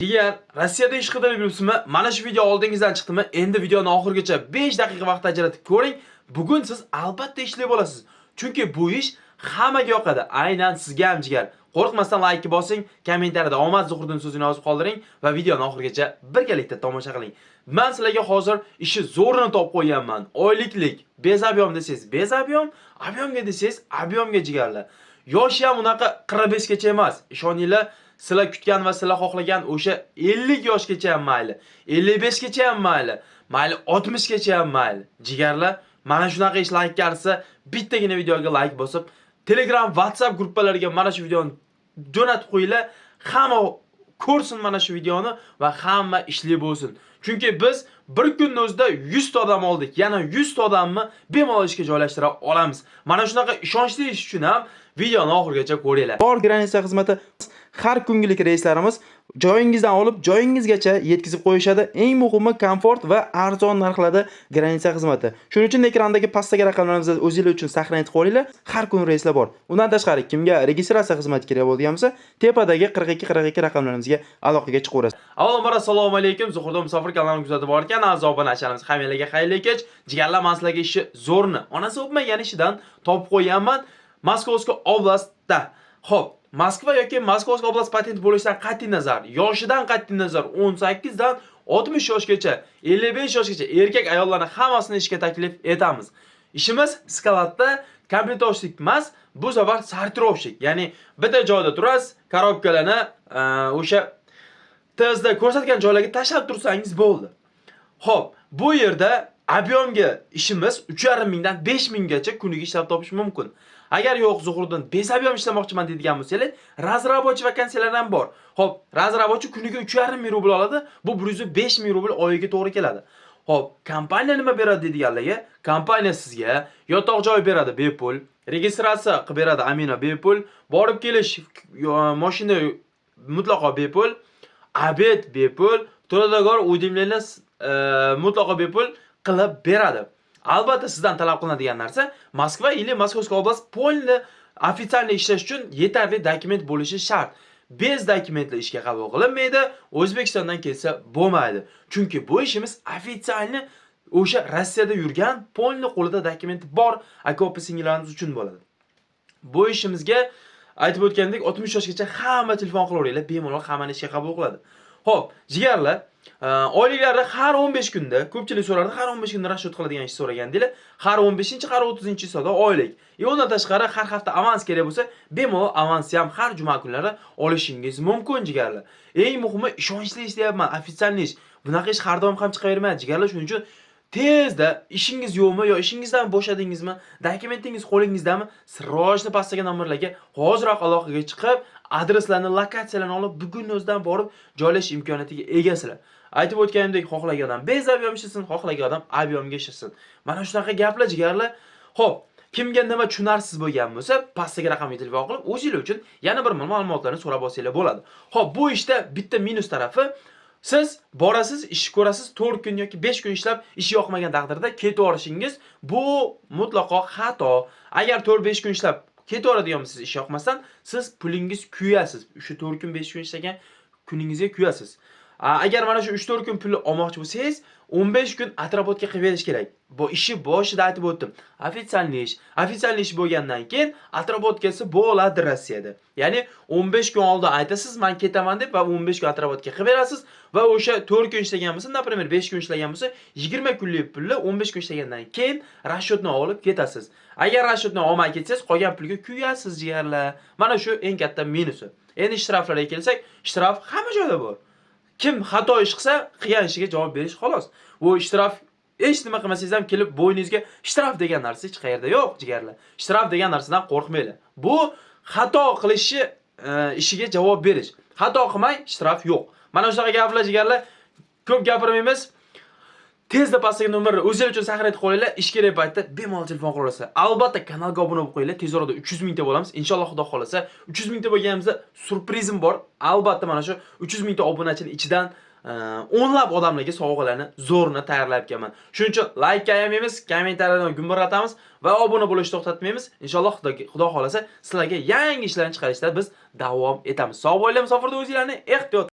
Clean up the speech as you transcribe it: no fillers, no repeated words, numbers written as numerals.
Degan, Rossiyada ish qidirib yuribsizmi? Mana shu video oldingizdan chiqdimi? Endi videoni oxirigacha 5 daqiqa vaqt ajratib ko'ring. Bugun siz albatta ishlab olasiz. Chunki bu ish hammaga yoqadi. Aynan sizga ham jigar. Qo'rqmasdan like bosing, kommentariyada omad Zuhriddin so'zini yozib qoldiring va videoni oxirigacha birgalikda tomosha qiling. Men sizlarga hozir ishi zo'rini topib qo'yganman. Oyliklik, bezabyom desangiz bezabyom, abyomga desangiz abyomga jigarlar. Yoshi ham unaqa 45 gacha emas. Ishoninglar, sizlar kutgan va sizlar xohlagan o'sha 50 yoshgacha ham mayli, 55 gacha ham mayli, 60 gacha ham mayli. Jigarlar, mana shunaqa ish like qarsa, bittagina videoga like bosib, Telegram, WhatsApp gruppalariga mana shu videoni jo'natib qo'yinglar. Hamma ko'rsin mana shu videoni va hamma ishli bo'lsin. Chunki biz bir kunning o'zida 100 ta odam oldik. Yana 100 ta odamni bemalol ishga joylashtira olamiz. Mana shunaqa ishonchli ish uchun ham videoni oxirigacha ko'ringlar. Bor granitsiya xizmati har kungilik reyslarimiz joyingizdan olib joyingizgacha yetkazib qo'yishadi. Eng muhimi komfort va arzon narxlarda granitsiya xizmati. Shuning uchun ekrandagi pastdagi raqamlarimizni o'zingiz uchun saqlanib qo'yinglar. Har kun reyslar bor. Undan tashqari kimga registratsiya xizmati kerak bo'lgan bo'lsa, tepadagi 42 raqamlarimizga aloqaga chiqaverasiz. Avvalambor assalomu alaykum. Zuhriddin musofir kanalini kuzatib borgan aziz obunachilarimiz, hammalarga xayrli kech. Jigarlar, men sizlarga ishi zo'rni, onasi o'pmagan ishidan topib qo'yganman. Moskovskiy oblastda. Xo'p, Moskva yoki Moskovskiy oblast patent bo'lishidan qat'iy nazar, yoshidan qat'iy nazar 18 dan 60 yoshgacha, 55 yoshgacha erkak ayollarni hammasini ishga taklif etamiz. Ishimiz skladda kompletovщик emas, bu safar sortirovщик. Ya'ni bitta joyda turasiz, korobkalarni o'sha tezda ko'rsatgan joylarga tashlab tursangiz bo'ldi. Xo'p, bu yerda abyomga ishimiz 3,5 mingdan 5 minggacha kuniga ishlab topish mumkin. Agar yo'q Zuhriddin bezabyom ishlamoqchiman deydigan bo'lsangiz, razrabochi vakansiyalar ham bor. Xo'p, razrabochi kuniga 3,5 ming rubl oladi. Bu 105 ming rubl oyiga to'g'ri keladi. Xo'p, kompaniya nima beradi deydiganlarga, kompaniya sizga yotoq joy beradi bepul, registratsiya qilib beradi amina bepul, borib kelish mashina mutlaqo bepul, obed bepul, to'ladagor udimlarni mutlaqo bepul qilib beradi. Albatta sizdan talab qilinadigan narsa Moskva или Moskovskiy oblast polni ofitsialniy ishlash uchun yetarli dokument bo'lishi shart. Bez dokumentli ishga qabul qilinmaydi, O'zbekistondan kelsa bo'lmaydi. Chunki bu ishimiz ofitsialniy o'sha Rossiyada yurgan polni qo'lida dokumenti bor aka-opa singillarimiz uchun bo'ladi. Bu ishimizga aytib o'tgandek 60 yoshgacha hamma telefon qilaveringlar, bemalol hammani ishga qabul qiladi. Xo'p, jigarlar, oyliklarda har 15 kunda, ko'pchilik so'rardi, har 15 kunda rasxod qiladigan ish so'ragandinglar. Har 15-chi, har 30-chi oylik. Undan tashqari har hafta avans kerak bo'lsa, bemalol avansni ham har juma kunlari olishingiz mumkin jigarlar. Eng muhimi ishonchli ishlayapman, ofitsialniy ish. Bunaqa ish har doim ham chiqavermaydi jigarlar, shuning uchun tezda ishingiz yo'qmi yo ishingizdan bo'shadingizmi, dokumentingiz qo'lingizdami, srojni pastdagi nomerlarga hoziroq aloqaga chiqib, adreslarni, lokatsiyalarni olib, bugunning o'zidan borib joylashish imkoniyatiga egasizlar. Aytib o'tganimdek, xohlagan odam bezabyom ishlasin, xohlagan odam abyomga ishlasin. Mana shunaqa gaplar jigarlar. Xo'p, kimga nima tushunarsiz bo'lgan bo'lsa, pastdagi raqamga telefon qilib, o'zingiz uchun yana bir ma'lumotlarni so'rab olsanglar bo'ladi. Xo'p, bu ishda bitta minus tarafi, siz borasiz, ish ko'rasiz, 4 kun yoki 5 kun ishlab, ish yoqmagan taqdirda ketib orishingiz bu mutlaqo xato. Agar 4-5 kun ishlab ketib oradigan siz ish yoqmasdan, siz pulingiz kuyasiz. Shu 4 kun 5 kun ishlagan kuningizga kuyasiz. Agar mana shu 3-4 kun pulni olmoqchi bo'lsangiz, 15 kun atrobotga qilib berish kerak. Bu ishi boshida aytib o'tdim. Ofitsialniy ish. Ofitsialniy ish bo'lgandan keyin atrobotkasi bo'ladi Rossiyada. Ya'ni 15 kun oldin aytasiz, men ketaman deb va 15 kun atrobotga qilib berasiz va o'sha 4 kun ishlagan bo'lsa, например, 5 kun ishlagan bo'lsa, 20 kunlik pulni 15 kun ishlagandan keyin rashodni olib ketasiz. Agar rashodni olmay ketsangiz, qolgan pulga kuyasiz jigarlar. Mana shu eng katta minusi. Endi ishtiroflarga kelsak, ishtirof hamma joyda bor. Kim xato ish qilsa, qilgan ishiga javob berish xolos. Bu ishtirof hech nima qilmasangiz ham kelib bo'yningizga ishtirof degan narsa hech qayerda yo'q, jigarlar. Ishtirof degan narsadan qo'rqmanglar. Bu xato qilishi ishiga javob berish. Xato qilmay ishtirof yo'q. Mana shunaqa gaplar jigarlar, ko'p gapirmaymiz. Tezda pastdagi nomerni o'zingiz uchun saqlanib qo'yinglar, ish kerak paytda bemalol telefon qilaverasiz. Albatta kanalga obuna bo'lib qo'yinglar, tez orada 300 mingta bo'lamiz. Inshaalloh Xudo xolasa, 300 mingta bo'lganimizda surprizim bor. Albatta mana shu 300 mingta obunachining ichidan o'nlab odamlarga sovg'alarni zo'rni tayyorlayapman. Shuning uchun like ayamaymiz, kommentarlarni gumburlatamiz va obuna bo'lishni to'xtatmaymiz. Inshaalloh Xudo xolasa sizlarga yangi ishlarni chiqarishda biz davom etamiz. Sog' bo'linglar, musofirda o'zinglarni ehtiyot